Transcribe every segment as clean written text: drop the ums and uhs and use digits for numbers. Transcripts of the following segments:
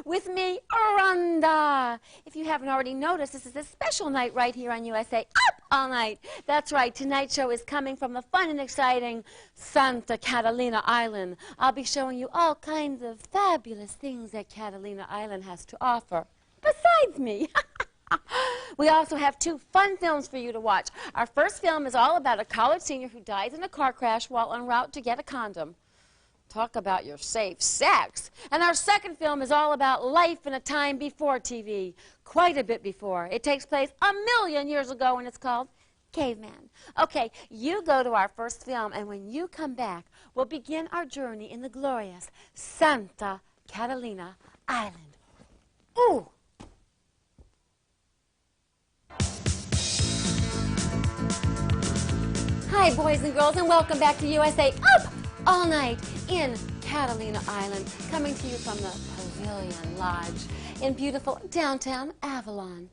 With me, Rhonda. If you haven't already noticed, this is a special night right here on USA Up All Night. That's right, tonight's show is coming from the fun and exciting Santa Catalina Island. I'll be showing you all kinds of fabulous things that Catalina Island has to offer, besides me. We also have 2 fun films for you to watch. Our first film is all about a college senior who dies in a car crash while en route to get a condom. Talk about your safe sex. And our second film is all about life in a time before TV. Quite a bit before. It takes place 1,000,000 years ago, and it's called Caveman. Okay, you go to our first film, and when you come back, we'll begin our journey in the glorious Santa Catalina Island. Ooh! Hi, boys and girls, and welcome back to USA Up All Night in Catalina Island, coming to you from the Pavilion Lodge in beautiful downtown Avalon.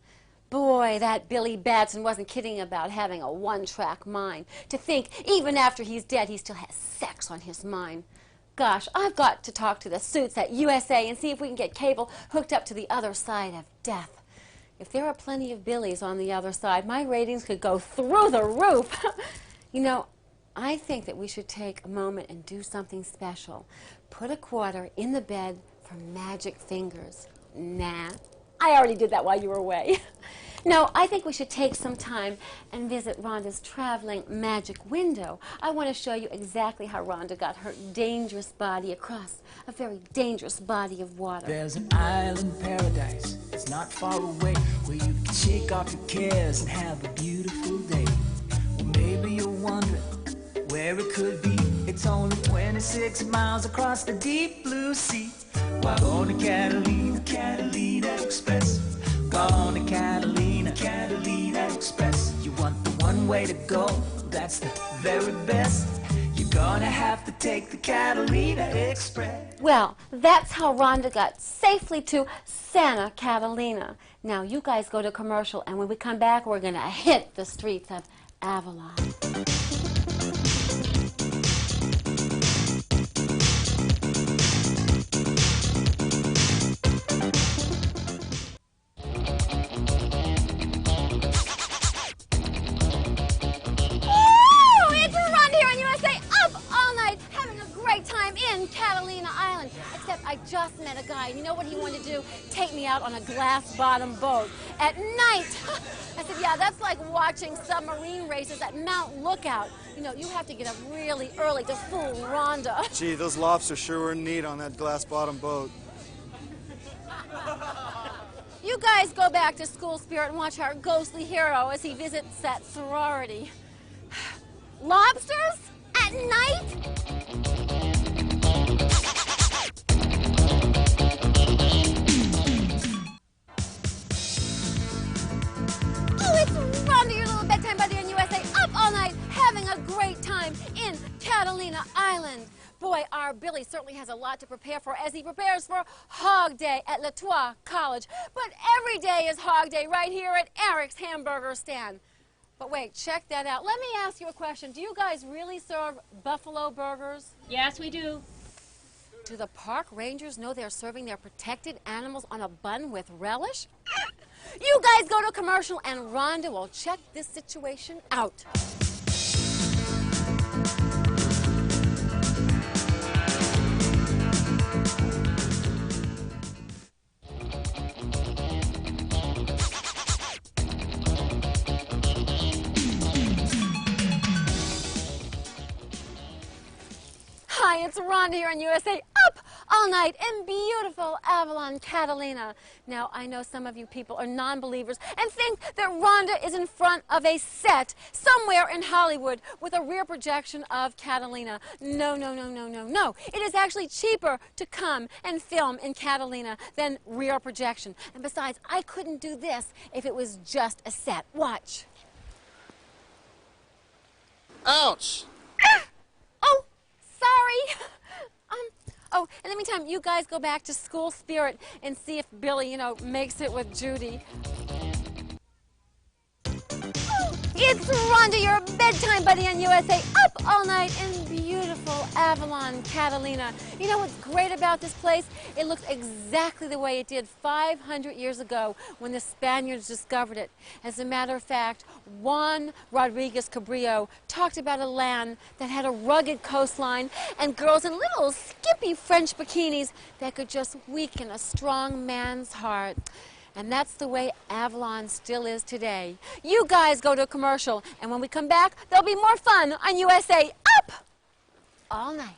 Boy, that Billy Batson wasn't kidding about having a one-track mind. To think, even after he's dead, he still has sex on his mind. Gosh, I've got to talk to the suits at USA and see if we can get cable hooked up to the other side of death. If there are plenty of Billies on the other side, my ratings could go through the roof. You know, I think that we should take a moment and do something special. Put a quarter in the bed for magic fingers. Nah, I already did that while you were away. No, I think we should take some time and visit Rhonda's traveling magic window. I want to show you exactly how Rhonda got her dangerous body across a very dangerous body of water. There's an island paradise, it's not far away, where you can shake off your cares and have a beautiful day. Well, maybe you're wondering where it could be. It's only 26 miles across the deep blue sea. While on the Catalina, Catalina Express. While on the Catalina, Catalina Express. You want the one way to go, that's the very best. You're gonna have to take the Catalina Express. Well, that's how Rhonda got safely to Santa Catalina. Now, you guys go to commercial, and when we come back, we're gonna hit the streets of Avalon. Catalina Island, except I just met a guy, and you know what he wanted to do? Take me out on a glass-bottom boat at night. I said, yeah, that's like watching submarine races at Mount Lookout. You know, you have to get up really early to fool Rhonda. Gee, those lobsters sure were neat on that glass-bottom boat. You guys go back to school, Spirit, and watch our ghostly hero as he visits that sorority. Lobsters? At night? Rhonda, your little bedtime buddy on USA, up all night, having a great time in Catalina Island. Boy, our Billy certainly has a lot to prepare for as he prepares for Hog Day at Luau College. But every day is Hog Day right here at Eric's Hamburger Stand. But wait, check that out. Let me ask you a question. Do you guys really serve buffalo burgers? Yes, we do. Do the park rangers know they're serving their protected animals on a bun with relish? You guys go to commercial, and Rhonda will check this situation out. Hi, it's Rhonda here on USA Up All all night in beautiful Avalon, Catalina. Now, I know some of you people are non-believers and think that Rhonda is in front of a set somewhere in Hollywood with a rear projection of Catalina. No, no, no, no, no, no. It is actually cheaper to come and film in Catalina than rear projection. And besides, I couldn't do this if it was just a set. Watch. Ouch! Oh, sorry. Oh, in the meantime, you guys go back to School Spirit and see if Billy, you know, makes it with Judy. It's Rhonda, your bedtime buddy on USA, up all night in beautiful Avalon, Catalina. You know what's great about this place? It looks exactly the way it did 500 years ago when the Spaniards discovered it. As a matter of fact, Juan Rodriguez Cabrillo talked about a land that had a rugged coastline and girls in little skimpy French bikinis that could just weaken a strong man's heart. And that's the way Avalon still is today. You guys go to a commercial, and when we come back, there'll be more fun on USA Up All Night.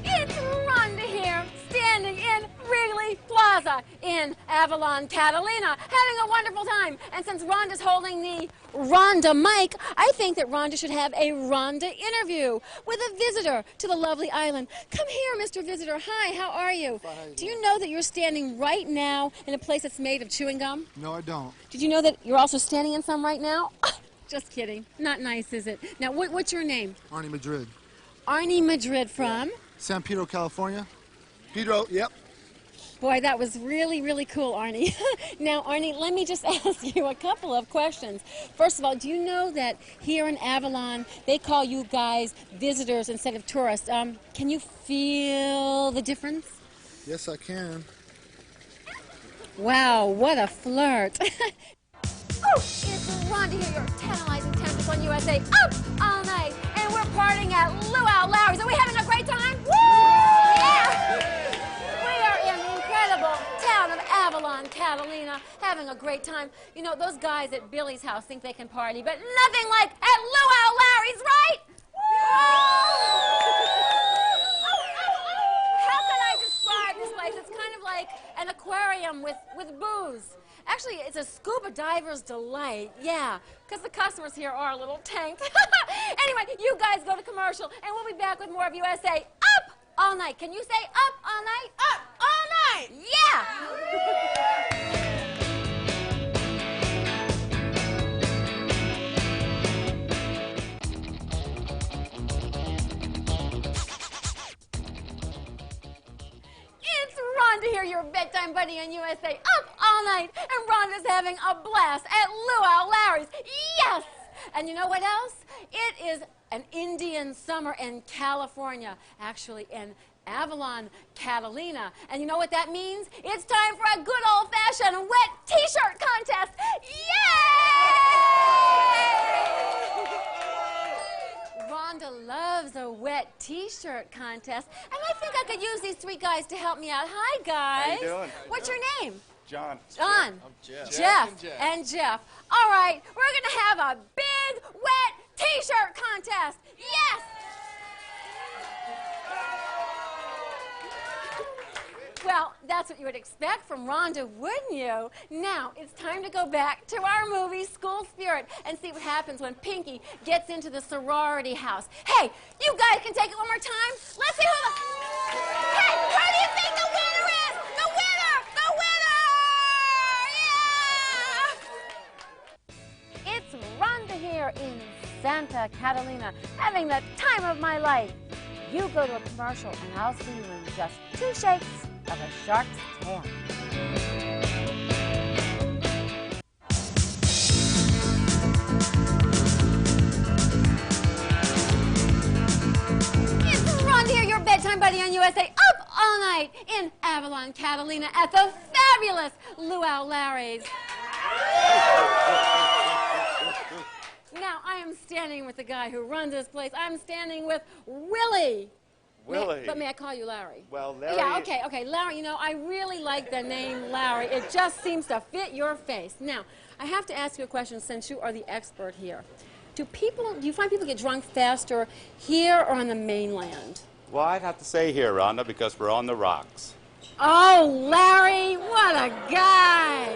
It's Rhonda here, standing in Wrigley Plaza in Avalon, Catalina, having a wonderful time. And since Rhonda's holding the Rhonda mic, I think that Rhonda should have a Rhonda interview with a visitor to the lovely island. Come here, Mr. Visitor. Hi, how are you? Fine, how you Do you doing? know that you're standing right now in a place that's made of chewing gum? No, I don't. Did you know that you're also standing in some right now? Just kidding. Not nice, is it? Now, what's your name? Arnie Madrid. Arnie Madrid from? San Pedro, California. Pedro, yep. Boy, that was really, really cool, Arnie. Now, Arnie, let me just ask you a couple of questions. First of all, do you know that here in Avalon, they call you guys visitors instead of tourists? Can you feel the difference? Yes, I can. Wow, what a flirt. Oh, it's Rhonda here, your tantalizing temptress on USA, up all night. And we're partying at Luau Larry's. Are we having a great time? Woo! Yeah! Town of Avalon, Catalina, having a great time. You know, those guys at Billy's house think they can party, but nothing like at Luau Larry's, right? How can I describe this place? It's kind of like an aquarium with booze. Actually, it's a scuba diver's delight, yeah, because the customers here are a little tanked. Anyway, you guys go to commercial, and we'll be back with more of USA Up All Night. Can you say up all night? Up all night! Yeah! It's Rhonda here, your bedtime buddy on USA, up all night, and Rhonda's having a blast at Luau Larry's. Yes! And you know what else? It is an Indian summer in California, actually in Avalon, Catalina. And you know what that means? It's time for a good old-fashioned wet t-shirt contest. Yay! Rhonda loves a wet t-shirt contest, and I think I could use these three guys to help me out. Hi, guys. How you doing? What's your name? John. John. I'm Jeff. Jeff. And Jeff. All right, we're going to have a big wet t-shirt contest. Yes! Well, that's what you would expect from Rhonda, wouldn't you? Now, it's time to go back to our movie, School Spirit, and see what happens when Pinky gets into the sorority house. Hey, you guys can take it one more time? Let's see who the... Hey, who do you think the winner is? The winner! The winner! Yeah! It's Rhonda here in Santa Catalina, having the time of my life. You go to a commercial, and I'll see you in just 2 shakes of a shark's tail. It's Rhonda here, your bedtime buddy on USA, up all night in Avalon, Catalina, at the fabulous Luau Larry's. Now, I am standing with the guy who runs this place. I'm standing with Willie. Willie. But may I call you Larry? Well, Larry... Yeah, okay. Larry, you know, I really like the name Larry. It just seems to fit your face. Now, I have to ask you a question since you are the expert here. Do you find people get drunk faster here or on the mainland? Well, I'd have to say here, Rhonda, because we're on the rocks. Oh, Larry, what a guy!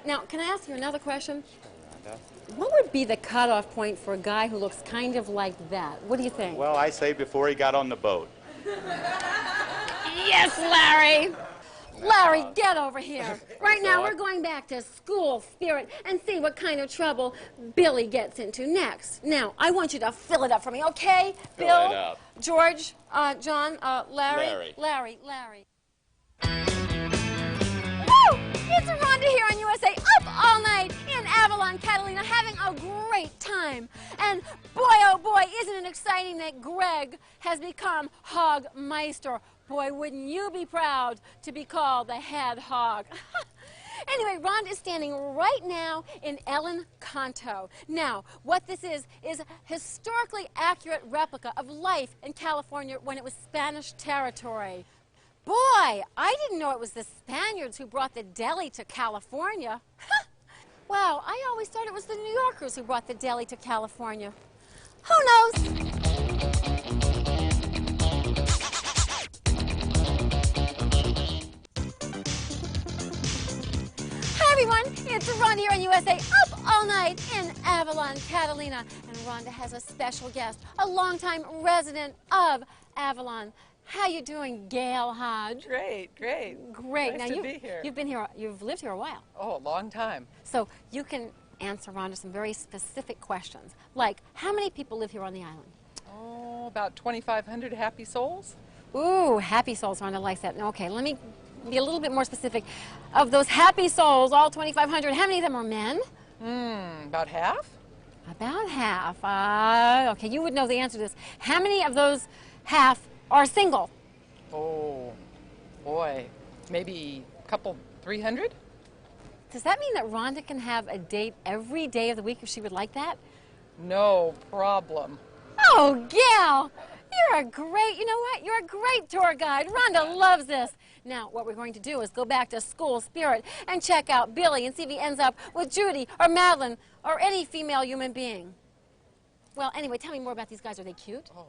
Now, can I ask you another question? Sure, Rhonda. What would be the cutoff point for a guy who looks kind of like that? What do you think? Well, I say before he got on the boat. Yes, Larry! Larry, get over here. Right now, we're going back to school spirit and see what kind of trouble Billy gets into next. Now, I want you to fill it up for me, okay? Fill Bill, it up. George, John, Larry. Larry. Woo! It's Rhonda here on USA, up all night in Avalon, Catalina, having a great time. And boy, oh boy, isn't it exciting that Greg has become Hogmeister. Boy, wouldn't you be proud to be called the head hog. Anyway, Rhonda is standing right now in El Encanto. Now, what this is a historically accurate replica of life in California when it was Spanish territory. Boy, I didn't know it was the Spaniards who brought the deli to California. Wow, I always thought it was the New Yorkers who brought the deli to California. Who knows? Everyone, it's Rhonda here on USA, up all night in Avalon, Catalina. And Rhonda has a special guest, a longtime resident of Avalon. How you doing, Gail Hodge? Great. Great. Nice now to be here. You've lived here a while. Oh, a long time. So you can answer Rhonda some very specific questions, like how many people live here on the island? Oh, about 2,500 happy souls. Ooh, happy souls, Rhonda likes that. Okay, let me be a little bit more specific. Of those happy souls, all 2,500, how many of them are men? About half? About half. Okay, you would know the answer to this. How many of those half are single? Oh, boy. Maybe a couple, 300? Does that mean that Rhonda can have a date every day of the week if she would like that? No problem. Oh, Gail, you know what? You're a great tour guide. Rhonda loves this. Now, what we're going to do is go back to school spirit and check out Billy and see if he ends up with Judy or Madeline or any female human being. Well, anyway, tell me more about these guys. Are they cute? Oh,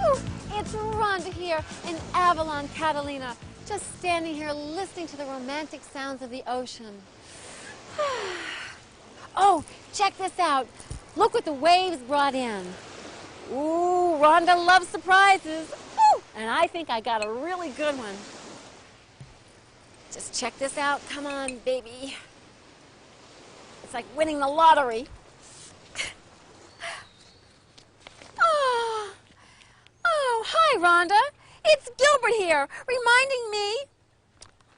Ooh, it's Rhonda here in Avalon, Catalina, just standing here listening to the romantic sounds of the ocean. Oh, check this out. Look what the waves brought in. Ooh, Rhonda loves surprises. Ooh, and I think I got a really good one. Just check this out. Come on, baby. It's like winning the lottery. Oh, hi, Rhonda. It's Gilbert here, reminding me.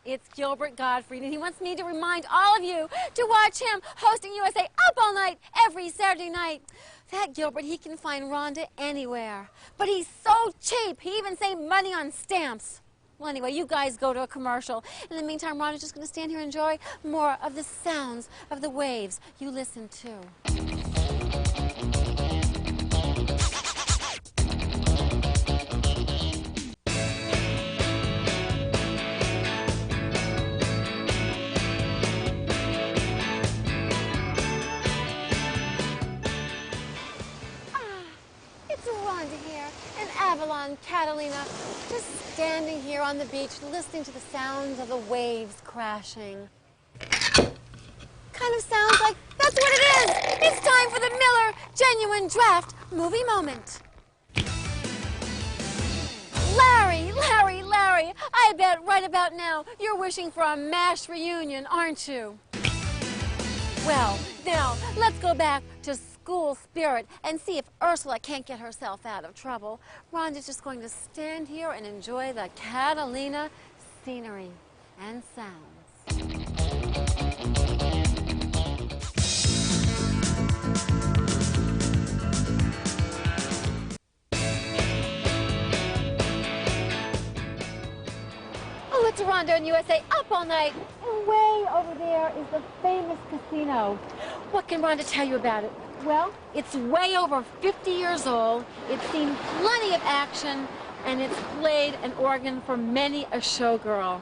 It's Gilbert Gottfried, and he wants me to remind all of you to watch him hosting USA Up All Night every Saturday night. That Gilbert, he can find Rhonda anywhere. But he's so cheap, he even saved money on stamps. Well, anyway, you guys go to a commercial. In the meantime, Rhonda's just going to stand here and enjoy more of the sounds of the waves. You listen, too. Avalon, Catalina, just standing here on the beach, listening to the sounds of the waves crashing. Kind of sounds like that's what it is. It's time for the Miller Genuine Draft Movie Moment. Larry, I bet right about now you're wishing for a MASH reunion, aren't you? Well, now, let's go back to school spirit and see if Ursula can't get herself out of trouble. Rhonda's just going to stand here and enjoy the Catalina scenery and sounds. Oh, it's Rhonda in USA Up All Night. And way over there is the famous casino. What can Rhonda tell you about it? Well, it's way over 50 years old. It's seen plenty of action, and it's played an organ for many a showgirl.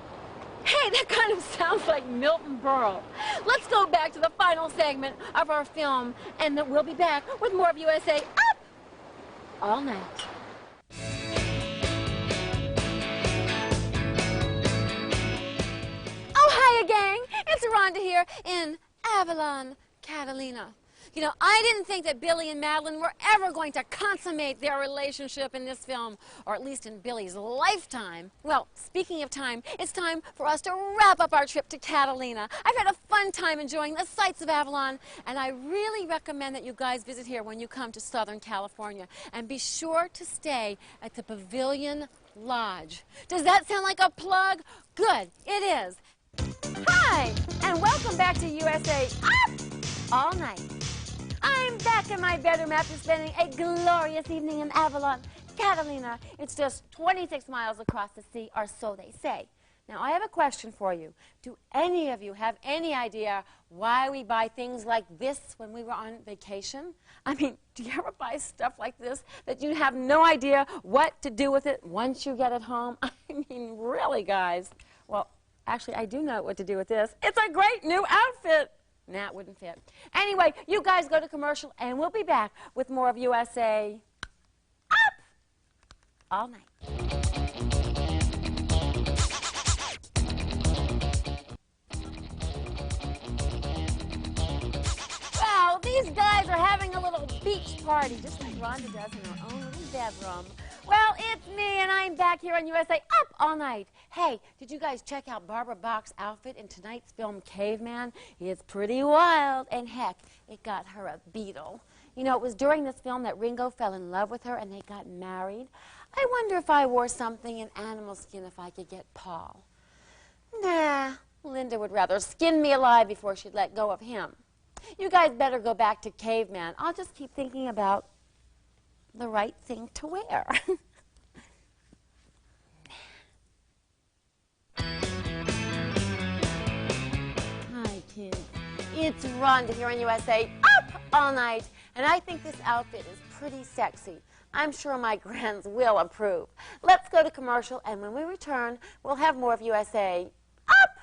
Hey, that kind of sounds like Milton Berle. Let's go back to the final segment of our film, and then we'll be back with more of USA Up All Night. Oh, hiya, gang. It's Rhonda here in Avalon, Catalina. You know, I didn't think that Billy and Madeline were ever going to consummate their relationship in this film, or at least in Billy's lifetime. Well, speaking of time, it's time for us to wrap up our trip to Catalina. I've had a fun time enjoying the sights of Avalon, and I really recommend that you guys visit here when you come to Southern California. And be sure to stay at the Pavilion Lodge. Does that sound like a plug? Good, it is. Hi, and welcome back to USA Up All Night. I'm back in my bedroom after spending a glorious evening in Avalon, Catalina. It's just 26 miles across the sea, or so they say. Now, I have a question for you. Do any of you have any idea why we buy things like this when we were on vacation? I mean, do you ever buy stuff like this that you have no idea what to do with it once you get it home? I mean, really, guys? Well, actually, I do know what to do with this. It's a great new outfit. Nah, it wouldn't fit. Anyway, you guys go to commercial, and we'll be back with more of USA Up All Night. Well, these guys are having a little beach party, just like Rhonda does in her own little bedroom. Well, it's me, and I'm back here on USA Up All Night. Hey, did you guys check out Barbara Bach's outfit in tonight's film, Caveman? It's pretty wild, and heck, it got her a beetle. You know, it was during this film that Ringo fell in love with her, and they got married. I wonder if I wore something in animal skin if I could get Paul. Nah, Linda would rather skin me alive before she'd let go of him. You guys better go back to Caveman. I'll just keep thinking about the right thing to wear. Hi, kids. It's Rhonda here on USA Up All Night, and I think this outfit is pretty sexy. I'm sure my grands will approve. Let's go to commercial, and when we return, we'll have more of USA Up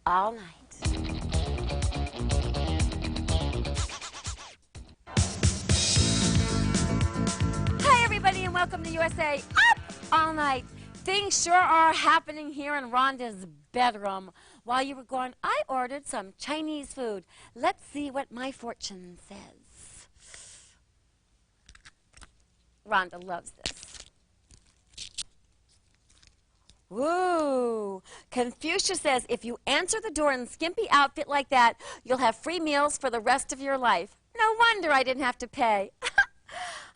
All Night. And welcome to USA Up All Night. Things sure are happening here in Rhonda's bedroom. While you were gone, I ordered some Chinese food. Let's see what my fortune says. Rhonda loves this. Woo! Confucius says if you answer the door in a skimpy outfit like that, you'll have free meals for the rest of your life. No wonder I didn't have to pay.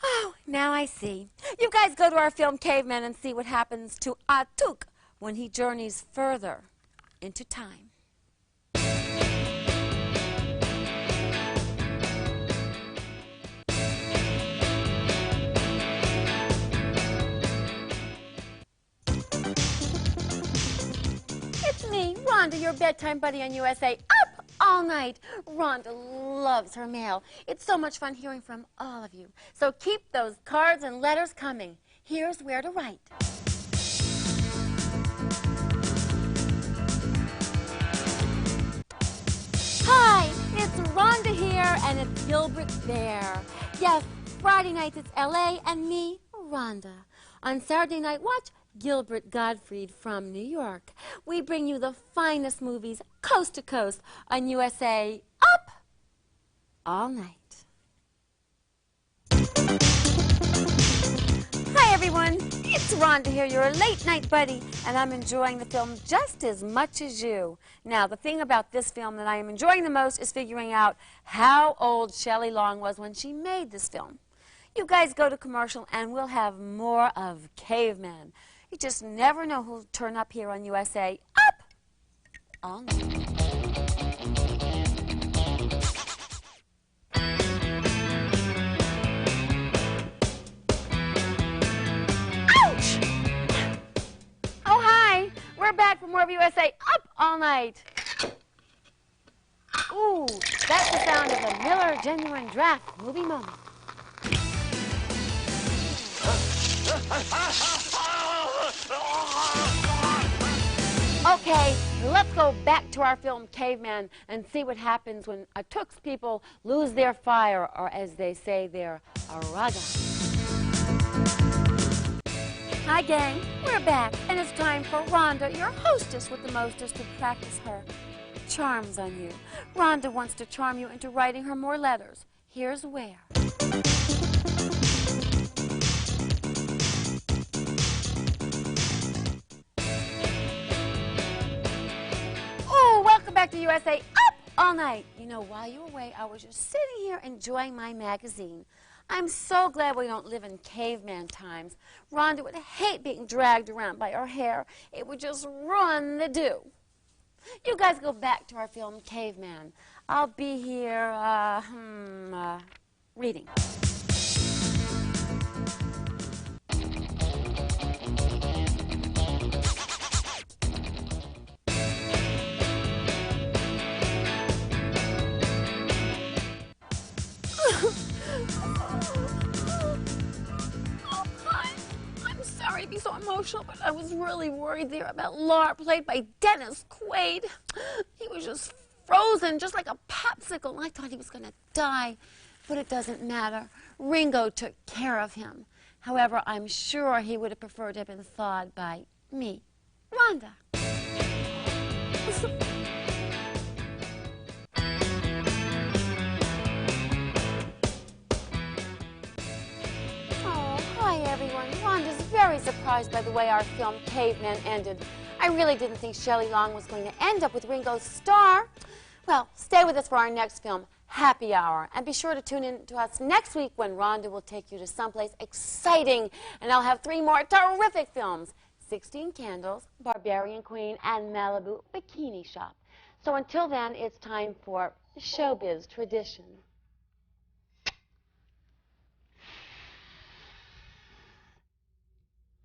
Oh, now I see. You guys go to our film Caveman and see what happens to Atuk when he journeys further into time. It's me, Rhonda, your bedtime buddy on USA Up All Night. Rhonda loves her mail. It's so much fun hearing from all of you. So keep those cards and letters coming. Here's where to write. Hi, it's Rhonda here, and it's Gilbert there. Yes, Friday nights it's LA and me, Rhonda. On Saturday Night Watch, Gilbert Gottfried from New York. We bring you the finest movies coast to coast on USA Up All Night. Hi everyone, it's Rhonda here, your late night buddy, and I'm enjoying the film just as much as you. Now, the thing about this film that I am enjoying the most is figuring out how old Shelley Long was when she made this film. You guys go to commercial and we'll have more of Caveman. You just never know who'll turn up here on USA Up All Night. Ouch! Oh, hi. We're back for more of USA Up All Night. Ooh, That's the sound of the Miller Genuine Draft movie moment. Okay, let's go back to our film Caveman and see what happens when Tux people lose their fire, or as they say, their araga. Hi gang, we're back, and it's time for Rhonda, your hostess with the mostest, to practice her charms on you. Rhonda wants to charm you into writing her more letters. Here's where. Oh, welcome back to USA Up All Night. You know, while you were away, I was just sitting here enjoying my magazine. I'm so glad we don't live in caveman times. Rhonda would hate being dragged around by her hair. It would just ruin the do. You guys go back to our film Caveman. I'll be here, reading. I'm sorry to be so emotional, but I was really worried there about Laura, played by Dennis Quaid. He was just frozen, just like a popsicle. I thought he was going to die, but it doesn't matter. Ringo took care of him. However, I'm sure he would have preferred to have been thawed by me, Rhonda. Hi, everyone. Rhonda's very surprised by the way our film Caveman ended. I really didn't think Shelley Long was going to end up with Ringo Starr. Well, stay with us for our next film, Happy Hour. And be sure to tune in to us next week when Rhonda will take you to someplace exciting. And I'll have 3 more terrific films, 16 Candles, Barbarian Queen, and Malibu Bikini Shop. So until then, it's time for Showbiz Tradition.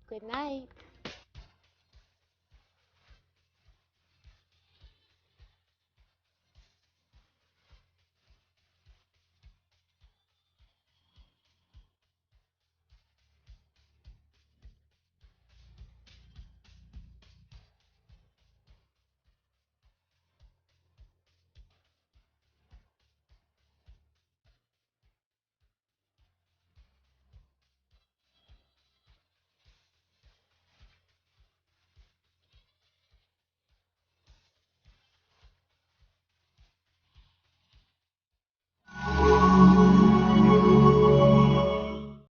Good night.